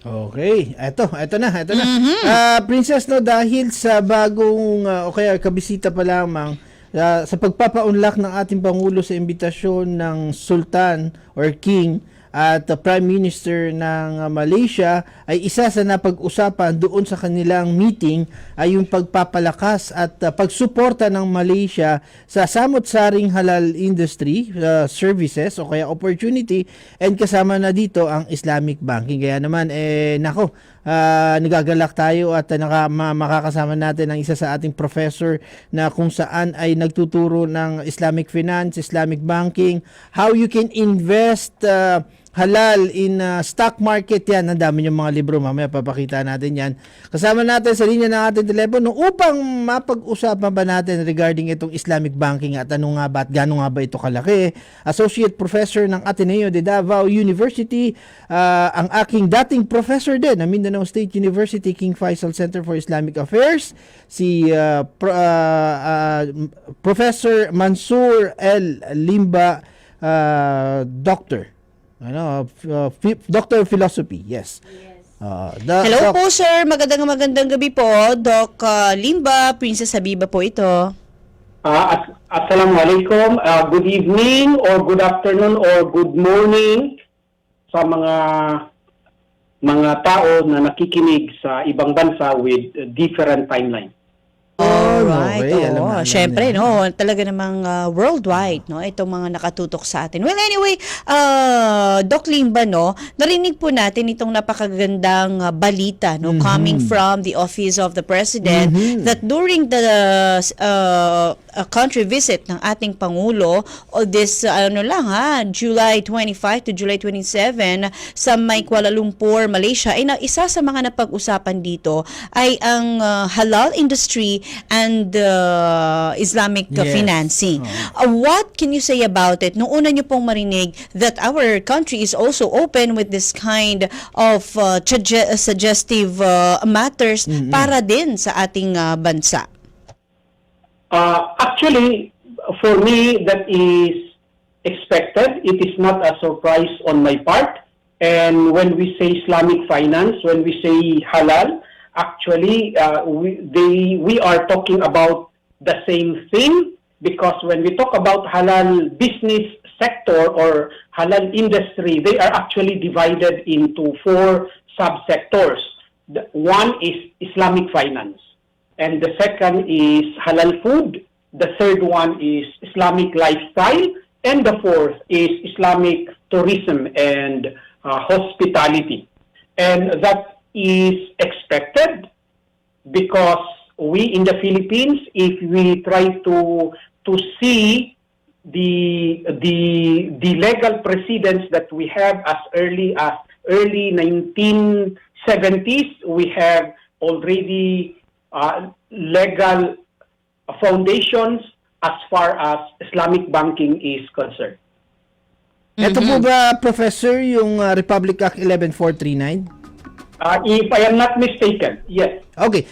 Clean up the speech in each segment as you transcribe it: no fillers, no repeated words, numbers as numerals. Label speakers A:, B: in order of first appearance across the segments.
A: Okay, eto na. Princess, no, dahil sa bagong o kaya kabisita pa lamang sa pagpapaunlak ng ating Pangulo sa imbitasyon ng Sultan or King at Prime Minister ng Malaysia, ay isa sa napag-usapan doon sa kanilang meeting ay yung pagpapalakas at pagsuporta ng Malaysia sa samot-saring halal industry services o kaya opportunity, and kasama na dito ang Islamic banking. Kaya naman nagagalak tayo at makakasama natin ang isa sa ating professor na kung saan ay nagtuturo ng Islamic finance, Islamic banking, how you can invest halal in stock market. Yan, ang dami yung mga libro, mamaya papakita natin yan. Kasama natin sa linya ng ating telepono upang mapag-usapan ba natin regarding itong Islamic banking at ano nga ba at gano'n nga ba ito kalaki. Associate Professor ng Ateneo de Davao University, ang aking dating professor din ng Mindanao State University King Faisal Center for Islamic Affairs, si Professor Mansoor Limba, Doctor. Doctor of Philosophy, yes.
B: Hello po, sir. Magandang gabi po. Doc Limba, Princess Habiba po ito.
C: Assalamualaikum. Good evening or good afternoon or good morning sa mga tao na nakikinig sa ibang bansa with different timeline.
B: Alright. Syempre, no, talaga namang worldwide, no, itong mga nakatutok sa atin. Well, anyway, Doc Limba, no, narinig po natin itong napakagandang balita, no, coming from the office of the President, that during the country visit ng ating Pangulo o this, July 25 to July 27 sa may Kuala Lumpur, Malaysia, ay isa sa mga napag-usapan dito ay ang halal industry and Islamic financing. What can you say about it? Nung una nyo pong marinig that our country is also open with this kind of suggestive matters para din sa ating bansa.
C: Actually, for me, that is expected. It is not a surprise on my part. And when we say Islamic finance, when we say halal, actually, we are talking about the same thing, because when we talk about halal business sector or halal industry, they are actually divided into 4 subsectors. One is Islamic finance, and the second is halal food, the third one is Islamic lifestyle, and the fourth is Islamic tourism and hospitality. And that is expected because we in the Philippines, if we try to see the legal precedents that we have as early 1970s, we have already legal foundations as far as Islamic banking is concerned.
A: Ito po ba, Professor, yung Republic Act 11439?
C: If I am not mistaken, yes.
A: Okay.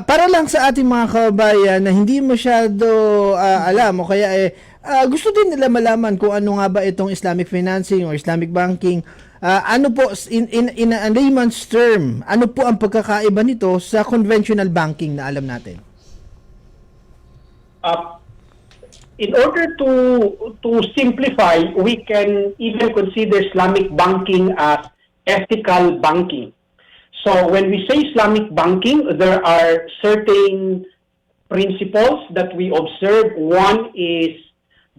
A: Para lang sa ating mga kabayan na hindi masyado alam o kaya gusto din nila malaman kung ano nga ba itong Islamic financing or Islamic banking, ano po in a layman's term, ano po ang pagkakaiba nito sa conventional banking na alam natin?
C: In order to simplify, we can even consider Islamic banking as ethical banking. So when we say Islamic banking, there are certain principles that we observe. One is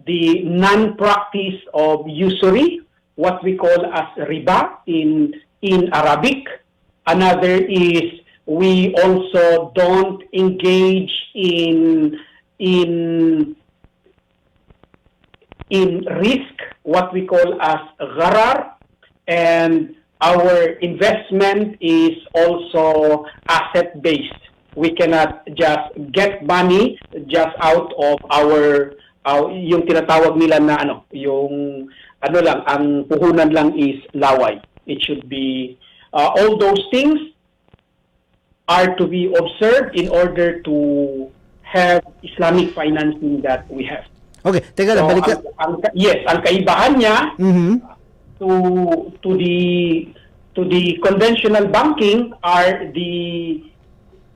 C: the non-practice of usury, what we call as riba in Arabic. Another is we also don't engage in risk, what we call as gharar, and our investment is also asset-based. We cannot just get money just out of our yung tinatawag nila na ang puhunan lang is laway. It should be all those things are to be observed in order to have Islamic financing that we have.
A: Okay, teka lang, balik ka.
C: Ang kaibahan niya to to the conventional banking are the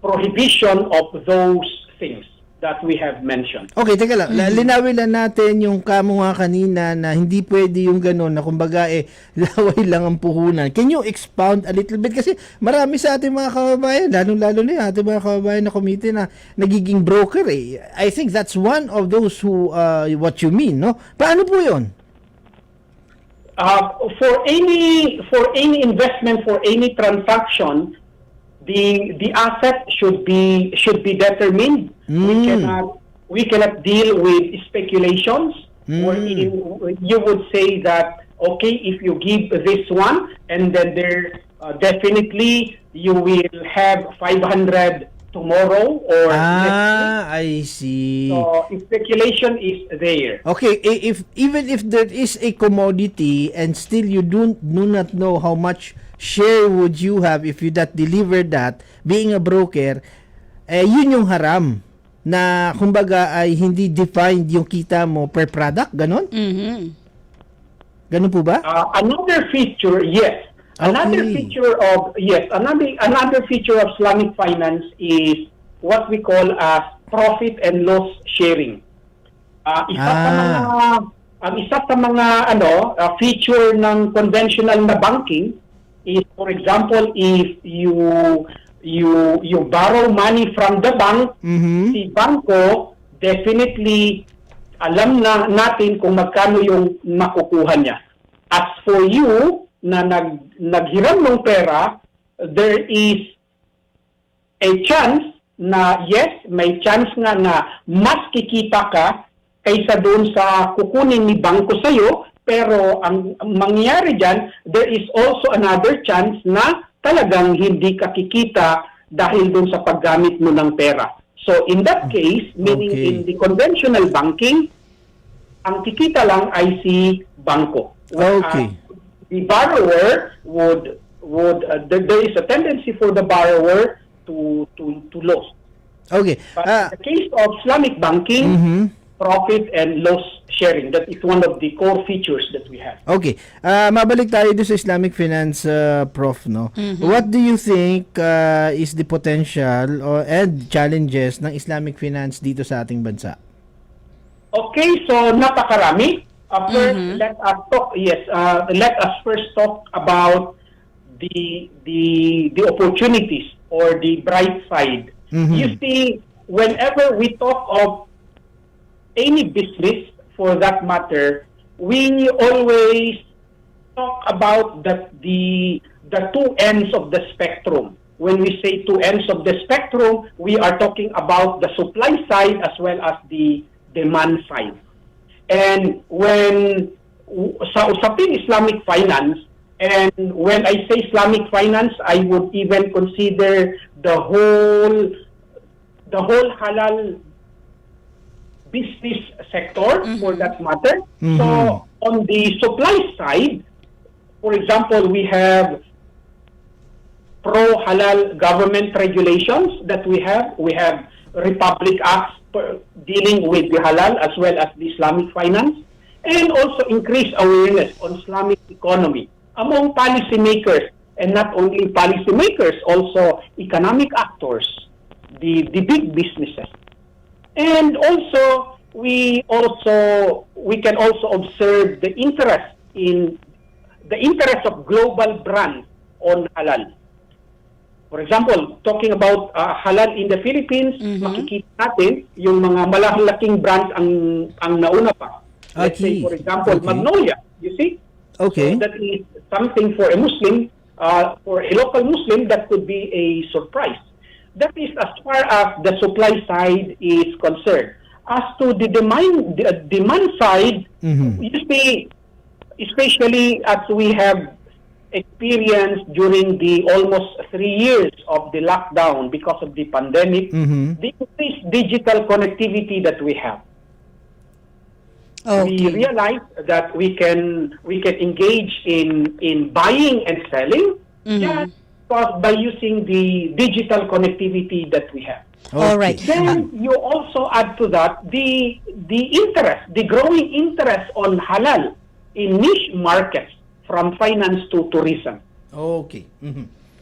C: prohibition of those things that we have mentioned.
A: Okay, teka lang. Linawin lang natin yung kamo nga kanina na hindi pwede yung gano'n na kumbaga laway lang ang puhunan. Can you expound a little bit? Kasi marami sa ating mga kababayan, lalong-lalo na yung ating mga kababayan na committee na nagiging broker eh. I think that's one of those who, what you mean, no? Paano po yun?
C: For any investment, for any transaction, the asset should be determined. We cannot deal with speculations wherein you would say that, okay, if you give this one and then there definitely you will have 500 tomorrow or next week.
A: I see.
C: So speculation is there.
A: Okay, even if there is a commodity and still you do not know how much share would you have if you that deliver that, being a broker, yun yung haram na kumbaga ay hindi defined yung kita mo per product, ganon? Ganon po ba?
C: Another feature, yes. Another feature of Islamic finance is what we call as profit and loss sharing. Isa sa mga feature ng conventional na banking is, for example, if you borrow money from the bank, si bangko definitely alam na natin kung magkano yung makukuha niya. As for you na naghiram ng pera, there is a chance na yes, may chance nga na mas kikita ka kaysa doon sa kukunin ni bangko sa'yo, pero ang mangyayari dyan, there is also another chance na talagang hindi ka kikita dahil doon sa paggamit mo ng pera. So in that case, meaning in the conventional banking, ang kikita lang ay si bangko.
A: Okay.
C: The borrower there is a tendency for the borrower to lose.
A: Okay.
C: But in the case of Islamic banking, profit and loss sharing, that is one of the core features that we have.
A: Okay. Mabalik tayo doon sa Islamic finance, Prof, no? What do you think is the potential and challenges ng Islamic finance dito sa ating bansa?
C: Okay, so napakarami. First, let us first talk about the opportunities or the bright side. You see, whenever we talk of any business, for that matter, we always talk about the two ends of the spectrum. When we say two ends of the spectrum, we are talking about the supply side as well as the demand side. And when sa usaping Islamic finance, and when I say Islamic finance, I would even consider the whole halal business sector for that matter. So on the supply side, for example, we have pro-halal government regulations that we have. We have Republic Acts dealing with the halal as well as the Islamic finance, and also increase awareness on Islamic economy among policymakers, and not only policymakers, also economic actors, the big businesses. And also we can also observe the interest of global brands on halal. For example, talking about halal in the Philippines, makikita natin yung mga malalaking brands ang nauna pa. Let's say, for example, Magnolia, you see?
A: Okay.
C: So that is something for a Muslim, for a local Muslim, that could be a surprise. That is as far as the supply side is concerned. As to the demand side, you see, especially as we have experienced during the almost 3 years of the lockdown because of the pandemic, the increased digital connectivity that we have. We realize that we can engage in buying and selling just by using the digital connectivity that we have.
A: Okay.
B: All right.
C: Then you also add to that the growing interest on halal in niche markets, from finance to tourism.
A: Okay.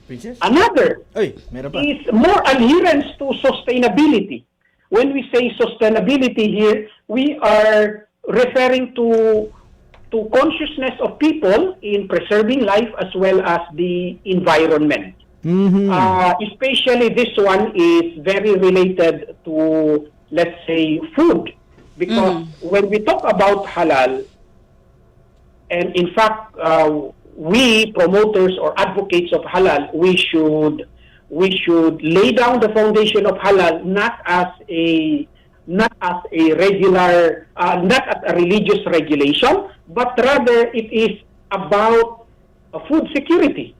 A: Princess?
C: Another
A: Ay, meron pa.
C: is more adherence to sustainability. When we say sustainability here, we are referring to consciousness of people in preserving life as well as the environment. Especially this one is very related to, let's say, food. Because when we talk about halal, and in fact, we promoters or advocates of halal, we should lay down the foundation of halal not as a regular, not as a religious regulation, but rather it is about food security.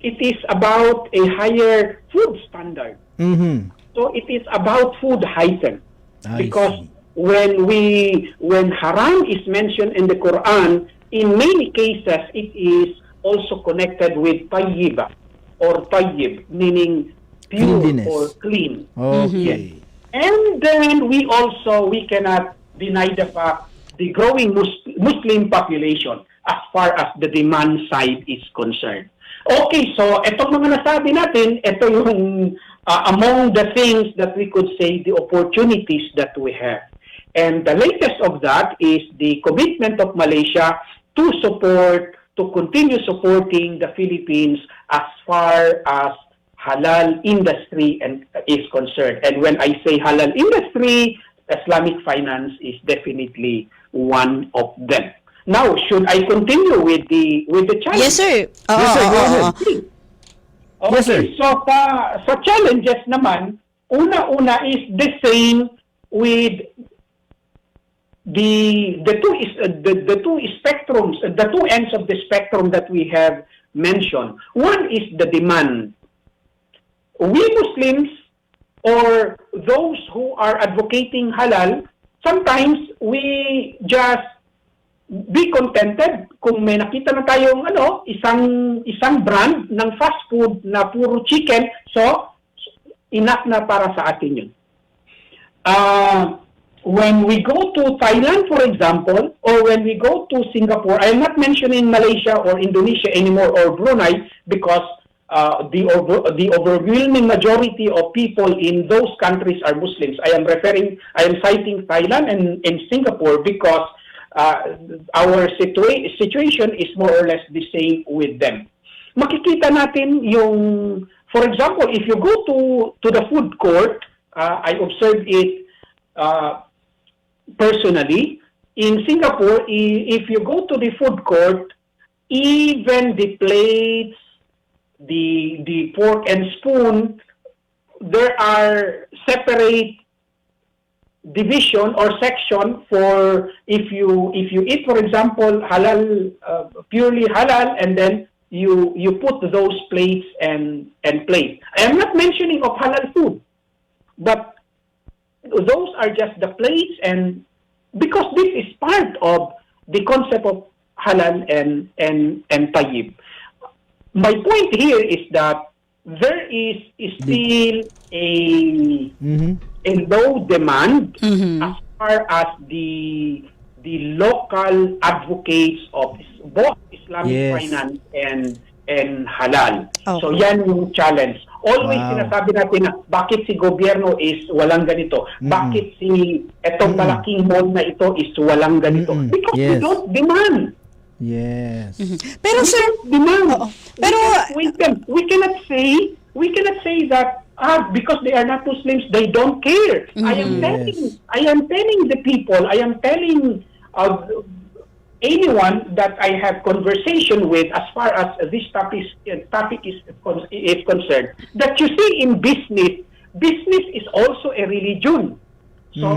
C: It is about a higher food standard. So it is about food hygiene. Because when haram is mentioned in the Quran, in many cases it is also connected with tayyiba or tayyib, meaning pure or clean.
A: Okay.
C: Yes. And then we cannot deny the fact the growing Muslim population as far as the demand side is concerned. Okay, so itong mga nasabi natin, ito yung among the things that we could say the opportunities that we have. And the latest of that is the commitment of Malaysia to continue supporting the Philippines as far as halal industry is concerned. And when I say halal industry, Islamic finance is definitely one of them. Now, should I continue with the challenge?
B: Yes, sir.
A: Yes, sir. Go ahead.
C: Okay.
A: Yes, sir.
C: So sa challenges naman, una-una is the same with the two spectrums, the two ends of the spectrum that we have mentioned. One is the demand. We Muslims or those who are advocating halal, sometimes we just be contented kung may nakita na tayong isang brand ng fast food na puro chicken, so enough na para sa atin yun. When we go to Thailand, for example, or when we go to Singapore, I am not mentioning Malaysia or Indonesia anymore or Brunei because the overwhelming majority of people in those countries are Muslims. I am citing Thailand and Singapore because our situation is more or less the same with them. Makikita natin yung, for example, if you go to the food court, I observed it personally. In Singapore, if you go to the food court, even the plates, the fork and spoon, there are separate division or section for if you eat, for example, halal, purely halal, and then you put those plates and plates. I am not mentioning of halal food, but those are just the plates, and because this is part of the concept of halal and tayyib. My point here is that there is still a low demand as far as the local advocates of both Islamic finance and halal.
B: Okay.
C: So yan yung challenge. Always sinasabi natin na bakit si gobyerno is walang ganito? Bakit si etong malaking mall na ito is walang ganito? Because we don't demand.
A: Yes.
B: Pero sir,
C: Demand.
B: Pero
C: we cannot say that because they are not Muslims they don't care. I am telling the people, I am telling anyone that I have conversation with as far as this topic is concerned, that you see in business is also a religion. So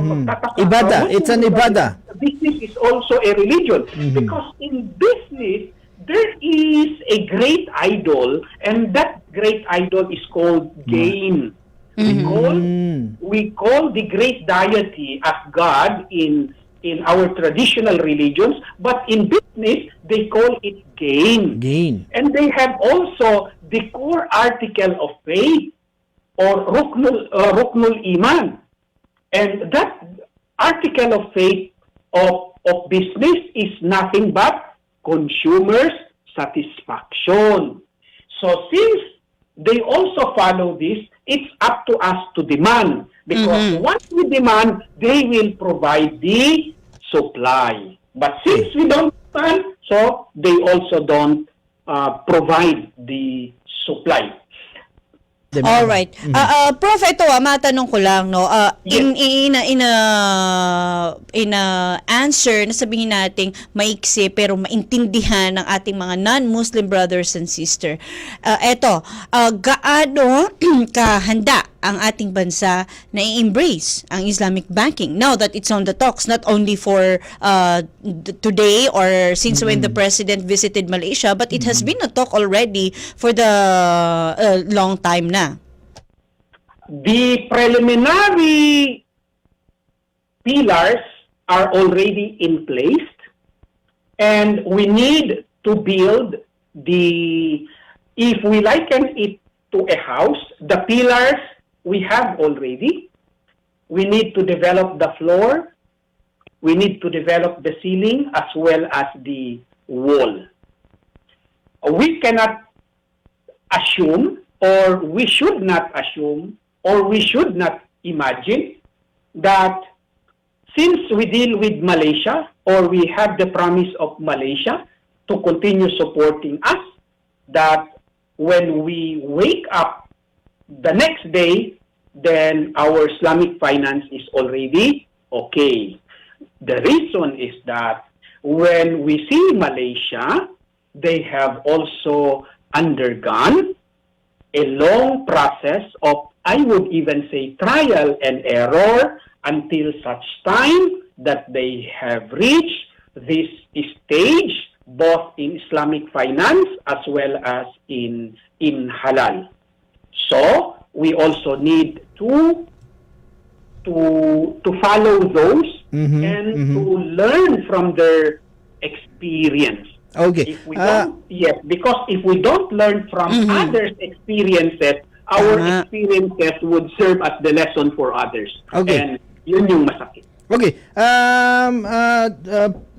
A: Ibada, it's an ibada.
C: Business is also a religion because in business there is a great idol, and that great idol is called gain. We call the great deity as God in our traditional religions, but in business they call it gain. And they have also the core article of faith or ruknul iman. And that article of faith of business is nothing but consumers' satisfaction. So since they also follow this, it's up to us to demand. Because once we demand, they will provide the supply. But since we don't demand, so they also don't provide the supply.
B: All right. Prof, ito matanong ko lang no. In a answer na sabihin nating maiksi pero maintindihan ng ating mga non-Muslim brothers and sister. Gaano kahanda ang ating bansa na i-embrace ang Islamic banking now that it's on the talks, not only for today or since when the president visited Malaysia, but it has been a talk already for the long time na.
C: The preliminary pillars are already in place, and we need to build if we liken it to a house, the pillars we have already. We need to develop the floor. We need to develop the ceiling as well as the wall. We cannot assume, or we should not assume, or we should not imagine that since we deal with Malaysia, or we have the promise of Malaysia to continue supporting us, that when we wake up the next day, then our Islamic finance is already okay. The reason is that when we see Malaysia, they have also undergone a long process of, I would even say, trial and error until such time that they have reached this stage, both in Islamic finance as well as in halal. So we also need to follow those and to learn from their experience.
A: Okay.
C: If we don't, yes, because if we don't learn from others' experiences, our experiences would serve as the lesson for others.
A: Okay.
C: And yun yung masakit.
A: Okay.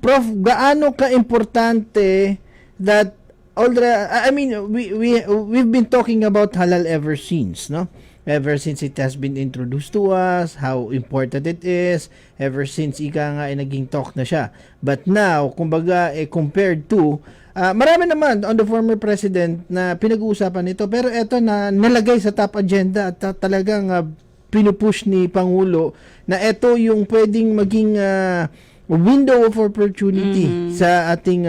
A: Prof, gaano ka-importante that we've been talking about halal ever since, no? Ever since it has been introduced to us, how important it is, ever since ika nga ay naging talk na siya. But now, kumbaga, compared to, marami naman on the former president na pinag-uusapan ito, pero eto na nalagay sa top agenda at talagang pinupush ni Pangulo na ito yung pwedeng maging window of opportunity sa ating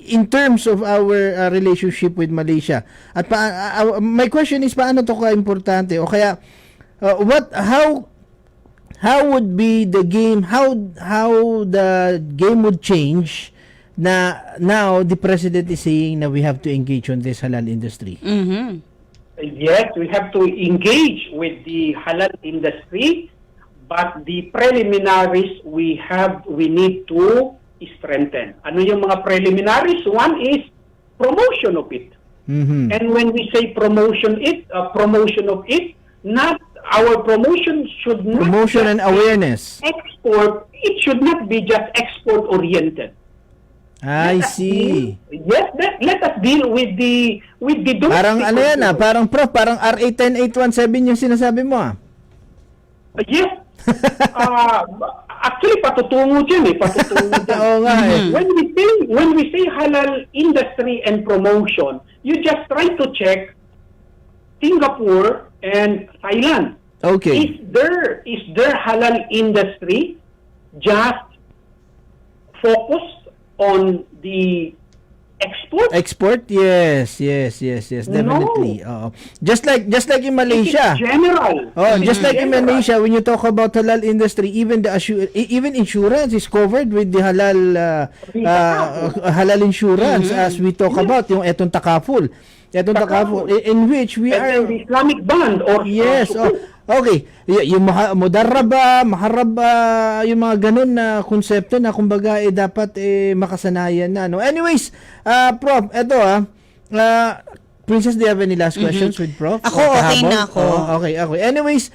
A: in terms of our relationship with Malaysia. At my question is, paano to ka-importante? O kaya how would be the game, how the game would change na now the president is saying na we have to engage on this halal industry?
C: Yes, we have to engage with the halal industry, but the preliminaries we need to strengthen. Ano yung mga preliminaries? One is promotion of it. And when we say promotion of it, not our promotion should not
A: promotion and awareness.
C: Export, it should not be just export oriented.
A: I see.
C: Let us deal with the
A: parang ano yan parang prof, parang RA 10817 yung sinasabi mo
C: Yes. Actually, patutungo dyan patutungo dyan.
A: Oo nga
C: When we say halal industry and promotion, you just try to check Singapore and Thailand.
A: Okay.
C: Is there halal industry just focused on the export?
A: Yes, definitely. Just like in Malaysia.
C: It's general.
A: Just like in Malaysia, when you talk about halal industry, even insurance is covered with the halal insurance, as we talk about yung etong takaful. In which we are
C: the Islamic bond or
A: okay. Yung mudarraba, maharaba, yung mga ganun na konsepto na kumbaga dapat makasanayan na, no. Anyways, Prof, eto Princess, do you have any last questions with Prof?
B: Ako, okay na ako.
A: Okay. Anyways,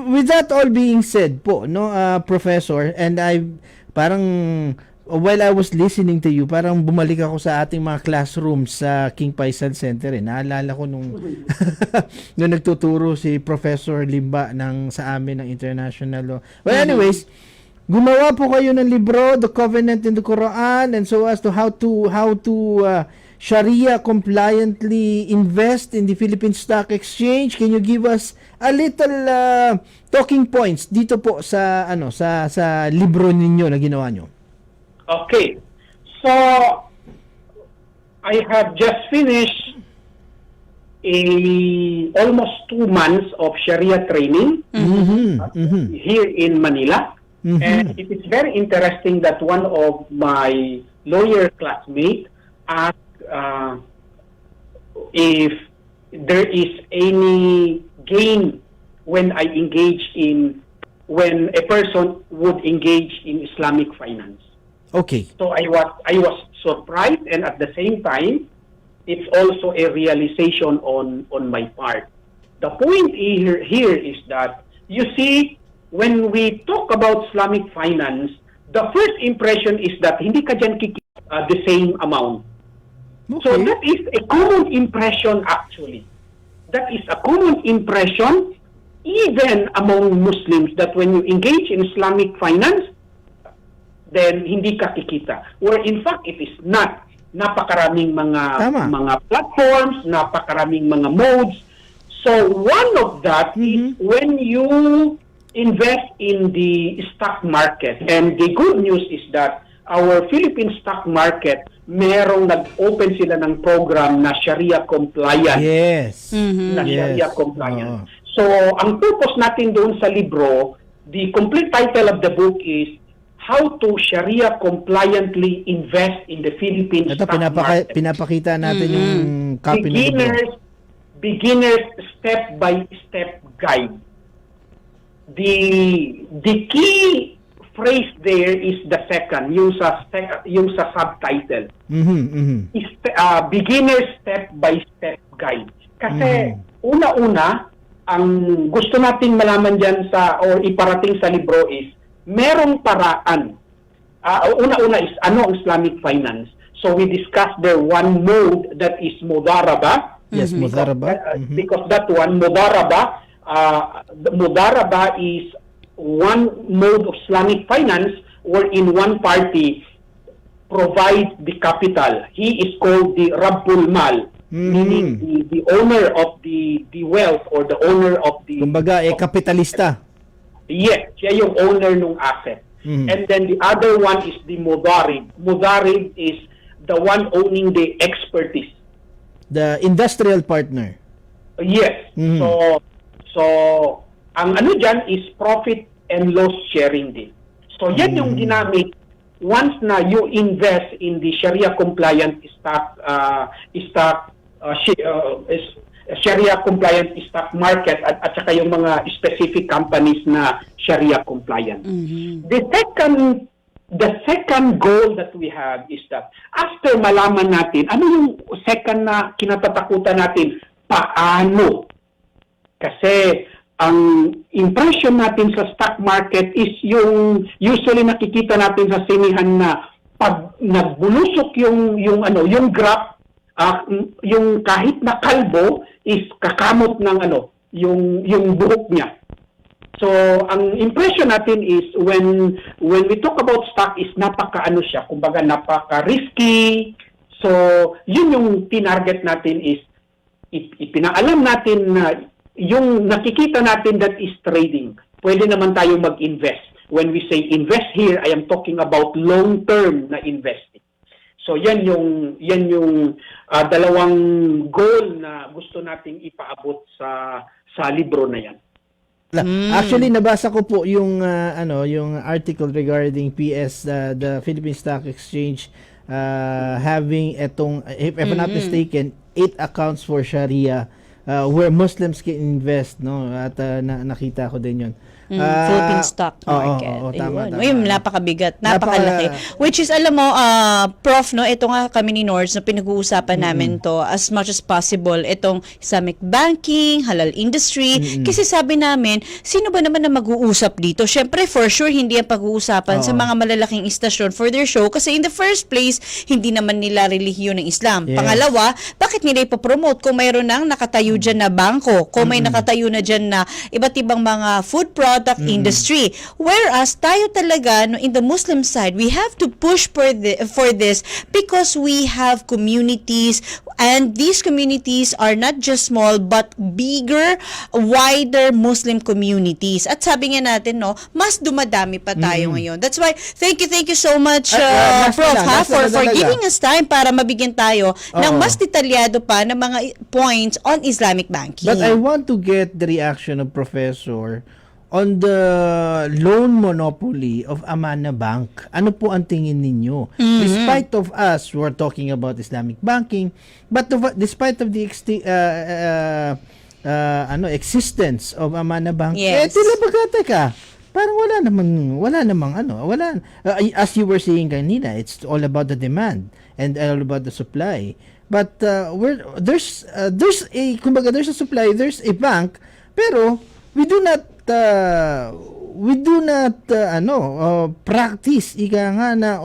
A: with that all being said po, no, Professor, and I parang while I was listening to you, parang bumalik ako sa ating mga classrooms sa King Faisal Center. Naalala ko nung nung nagtuturo si Professor Limba sa amin ng international law. Well, anyways, gumawa po kayo ng libro, The Covenant in the Quran, and so as to how to Sharia-compliantly invest in the Philippine Stock Exchange. Can you give us a little talking points dito po sa sa libro ninyo na ginawa nyo?
C: Okay. So, I have just finished almost 2 months of Sharia training here in Manila. And it is very interesting that one of my lawyer classmates asked if there is any gain when a person would engage in Islamic finance.
A: Okay.
C: So I was surprised, and at the same time, it's also a realization on my part. The point here is that, you see, when we talk about Islamic finance, the first impression is that hindi ka dyan kikita the same amount.
A: Okay.
C: So that is a common impression actually. That is a common impression even among Muslims, that when you engage in Islamic finance, then hindi ka kikita. Where in fact, it is not. Napakaraming mga platforms, napakaraming mga modes. So one of that is when you invest in the stock market. And the good news is that our Philippine stock market, merong nag-open sila ng program na Sharia compliant.
A: Yes.
C: Na Sharia compliant. So ang purpose natin doon sa libro, the complete title of the book is How to Sharia-compliantly Invest in the Philippine Stock Market.
A: Pinapakita natin yung copy ng libro.
C: Beginner's step-by-step guide. The key phrase there is the second, yung sa subtitle. Beginner's step-by-step guide. Kasi una-una, ang gusto nating malaman dyan or iparating sa libro is, merong paraan. Una-una is ano ang Islamic finance. So we discussed there one mode that is mudaraba.
A: Yes, mudaraba.
C: Because that one, mudaraba is one mode of Islamic finance wherein one party provides the capital. He is called the Rabbul Mal, meaning the owner of the wealth or the owner of the...
A: Kumbaga, kapitalista.
C: Yes, siya yung owner ng asset. And then the other one is the mudarib. Mudarib is the one owning the expertise.
A: The industrial partner.
C: Yes. So ang ano dyan is profit and loss sharing din. So yan yung ginamit once na you invest in the Sharia compliant Sharia compliant stock market at saka yung mga specific companies na Sharia compliant. The second goal that we have is that after malaman natin, ano yung second na kinatatakutan natin? Paano? Kasi ang impression natin sa stock market is yung usually nakikita natin sa sinihan na pag nagbulusok yung graph, yung kahit na kalbo is kakamot ng yung buhok niya. So ang impression natin is when we talk about stock is siya, kumbaga napaka-risky. So yun yung tinarget natin is ipinaalam natin na yung nakikita natin that is trading. Pwede naman tayo mag-invest. When we say invest here, I am talking about long-term na investing. So yan yung dalawang goal na gusto nating ipaabot sa libro na yan.
A: Actually nabasa ko po yung yung article regarding PS the Philippine Stock Exchange having if I'm not mistaken 8 accounts for Sharia where Muslims can invest, no, at nakita ko din yun.
B: Philippine Stock Market.
A: Oo, tama, tama.
B: Ayun, napakabigat, napakalaki. Which is, alam mo, Prof, no, ito nga kami ni Nords, na pinag-uusapan namin to as much as possible, itong Islamic banking, halal industry, kasi sabi namin, sino ba naman na mag-uusap dito? Syempre, for sure, hindi ang pag-uusapan sa mga malalaking istasyon for their show, kasi in the first place, hindi naman nila relihiyon ng Islam.
A: Yes.
B: Pangalawa, bakit nila ipopromote kung mayroon nang nakatayo dyan na bangko, kung may nakatayo na dyan na iba't ibang mga food product industry. Whereas tayo talaga no, in the Muslim side, we have to push for this because we have communities, and these communities are not just small but bigger, wider Muslim communities. At sabi nga natin, no, mas dumadami pa tayo ngayon. That's why thank you so much Prof for giving us time para mabigyan tayo ng mas detalyado pa ng mga points on Islamic banking.
A: But I want to get the reaction of Professor on the loan monopoly of Amana Bank. Ano po ang tingin ninyo? Despite of us, we're talking about Islamic banking, but despite of the existence of Amana Bank, tila bagate ka. Parang as you were saying kanina, it's all about the demand and all about the supply. But there's a supply, there's a bank, pero we do not practice ika nga na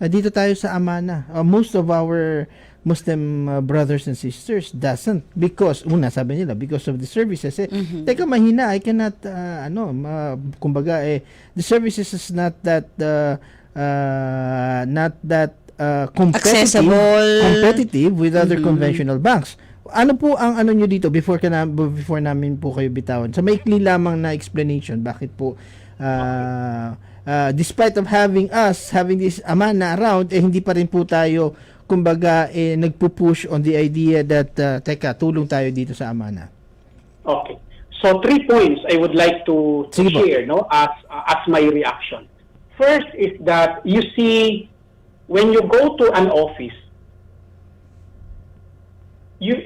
A: dito tayo sa Amana. Most of our Muslim brothers and sisters doesn't, because sabi nila because of the services teka mahina, I cannot the services is not that competitive with other conventional banks. Ano po ang nyo dito before namin po kayo bitawan? Sa maikli lamang na explanation, bakit po despite of having this Amana around, hindi pa rin po tayo nagpupush on the idea that tulong tayo dito sa Amana.
C: Okay. So 3 points I would like to share as my reaction. First is that you see, when you go to an office, you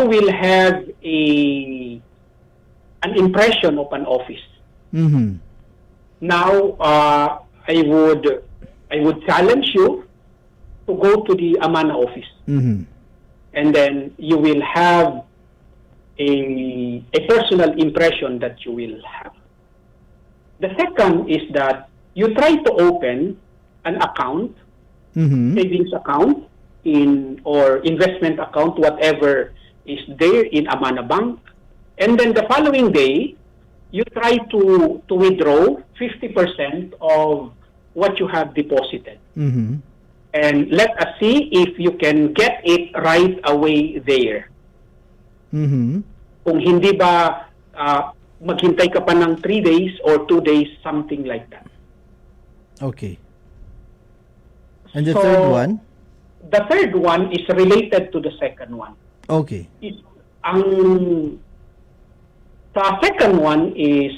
C: will have an impression of an office. Now I would challenge you to go to the Amana office, and then you will have a personal impression that you will have. The second is that you try to open an account, savings account, or investment account, whatever is there in Amana Bank, and then the following day you try to withdraw 50% of what you have deposited, and let us see if you can get it right away there. Kung hindi ba maghintay ka pa ng 3 days or 2 days, something like that. Okay. And the third one? The third one is related to the second one.
A: Okay.
C: Sa second one is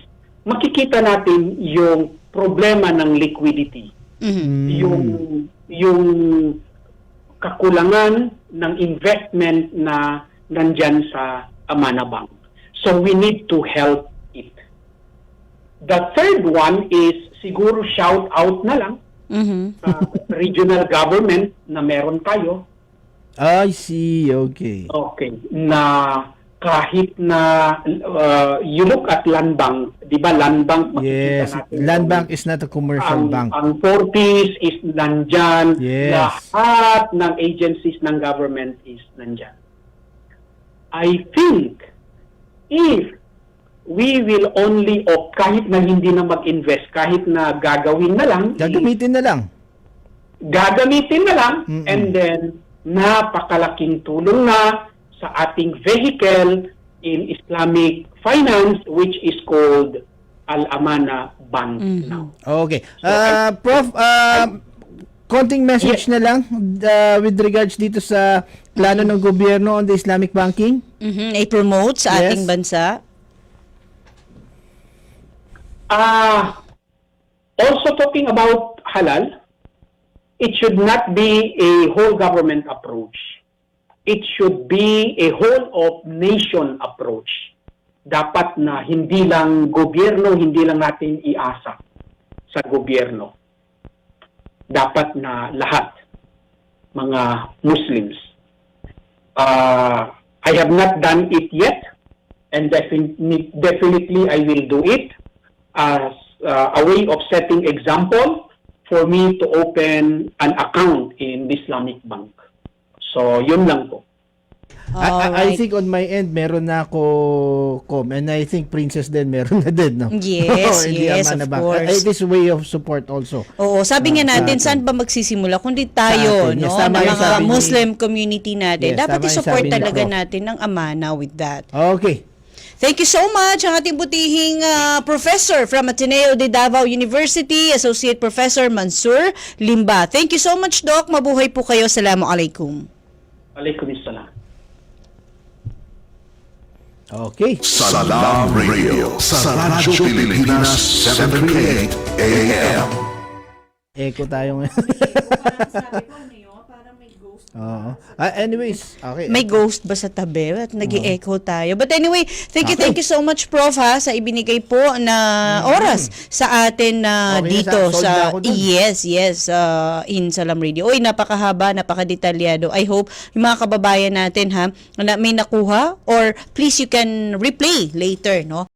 C: makikita natin yung problema ng liquidity. Yung kakulangan ng investment na nandyan sa Amana Bank. So we need to help it. The third one is siguro shout out na lang sa regional government na meron tayo.
A: I see, okay.
C: Okay, na kahit na you look at land bank, di ba land bank?
A: Yes, land bank is not a commercial bank.
C: Ang 40s is nandyan.
A: Yes.
C: Lahat ng agencies ng government is nandyan. I think if we will only, kahit na hindi na mag-invest, kahit na gagamitin na lang, and then napakalaking tulong na sa ating vehicle in Islamic finance, which is called Al-Amana Bank now.
A: Okay. Prof, konting message na lang with regards dito sa plano ng gobyerno on the Islamic banking.
B: I-promote sa ating bansa.
C: Also talking about halal, it should not be a whole government approach. It should be a whole of nation approach. dapat na hindi lang gobyerno, hindi lang natin iasa sa gobyerno. Dapat na lahat, mga Muslims. I have not done it yet, and definitely I will do it as a way of setting example for me to open an account in the Islamic Bank. So, yun lang po.
A: I
B: Alright.
A: think on my end, meron na ako, and I think Princess din, meron na din, no?
B: Yes,
A: Hindi
B: yes,
A: Amana
B: of
A: Bank.
B: course.
A: This way of support also.
B: Oo, sabi nga natin, saan ba magsisimula? Kundi tayo,
A: Sa atin. Yes,
B: no?
A: tama
B: Ng
A: yung
B: mga
A: sabi ni-
B: Muslim community natin.
A: Yes,
B: Dapat
A: tama yung
B: i-support
A: sabi ni
B: talaga
A: Prof.
B: natin ng amana with that.
A: Okay.
B: Thank you so much ang ating butihing professor from Ateneo de Davao University, Associate Professor Mansoor Limba. Thank you so much, Doc. Mabuhay po kayo. Assalamualaikum.
C: Waalaikumsalam.
A: Okay.
D: Salaam Radio sa Radyo Pilipinas 738 AM.
A: Echo tayo ngayon. Oo. Anyways, okay.
B: May ghost ba sa tabi? At nag-i-echo tayo. But anyway, thank you so much, Prof, ha, sa ibinigay po na oras sa atin
A: Okay na
B: dito
A: sold na
B: sa
A: ako dun.
B: yes, in Salaam Radio. Uy, napakahaba, napakadetalyado. I hope yung mga kababayan natin, ha, na may nakuha, or please you can replay later, no?